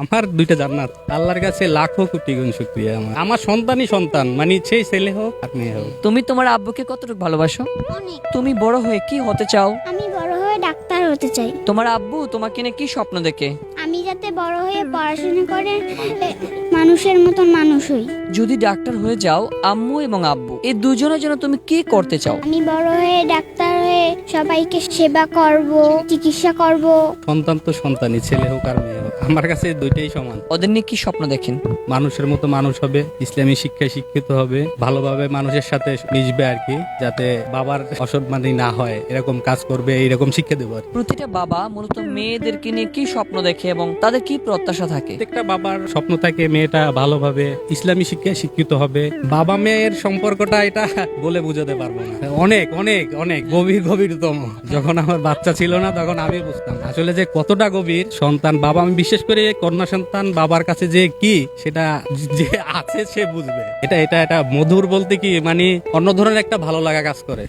আমার দুইটা জান্নাত আল্লাহর কাছে লাখো কোটি গুণ শুকরিয়া। আমার সন্তানই সন্তান, মানে সেই ছেলে হোক আর মেয়ে হোক। তুমি তোমার আব্বুকে কতটুকু ভালোবাসো? অনেক। তুমি বড় হয়ে কি হতে চাও? আমি বড় হয়ে ডাক্তার হতে চাই। তোমার আব্বু তোমাকে নিয়ে কি স্বপ্ন দেখে? আমি যাতে বড় হয়ে পড়াশোনা করে মানুষের মতন মানুষ হই। যদি ডাক্তার হয়ে যাও, আম্মু এবং আব্বু এই দুজনের জন্য তুমি কি করতে চাও? আমি বড় হয়ে ডাক্তার হয়ে সবাইকে সেবা করব, চিকিৎসা করব। সন্তান তো সন্তানই, ছেলে হোক আর মেয়ে হোক, আমার কাছে দুইটাই সমান। ওদের নিয়ে কি স্বপ্ন দেখেন? মানুষের মতো মানুষ হবে, ইসলামী শিক্ষায় শিক্ষিত হবে, ভালোভাবে মানুষের সাথে মিশবে আর কি, যাতে বাবার অসম্মানী না হয় এরকম কাজ করবে, এইরকম শিক্ষা দেবো আর কি। প্রতিটা বাবা মূলত মেয়েদেরকে নিয়ে কি স্বপ্ন দেখে এবং তাদের কি প্রত্যাশা থাকে? প্রত্যেকটা বাবার স্বপ্ন থাকে মেয়েটা ভালোভাবে ইসলামী শিক্ষায় শিক্ষিত হবে। বাবা মেয়ের সম্পর্কটা এটা বলে বুঝাতে পারবো না, অনেক অনেক অনেক গভীরতম। যখন আমার বাচ্চা ছিল না তখন আমি বুঝতাম আসলে যে কতটা গভীর। সন্তান বাবা, আমি বিশেষ করে কন্যা সন্তান বাবার কাছে যে কি সেটা যে আছে সে বুঝবে। এটা এটা এটা মধুর বলতে কি মানে অন্য ধরনের একটা ভালো লাগা কাজ করে।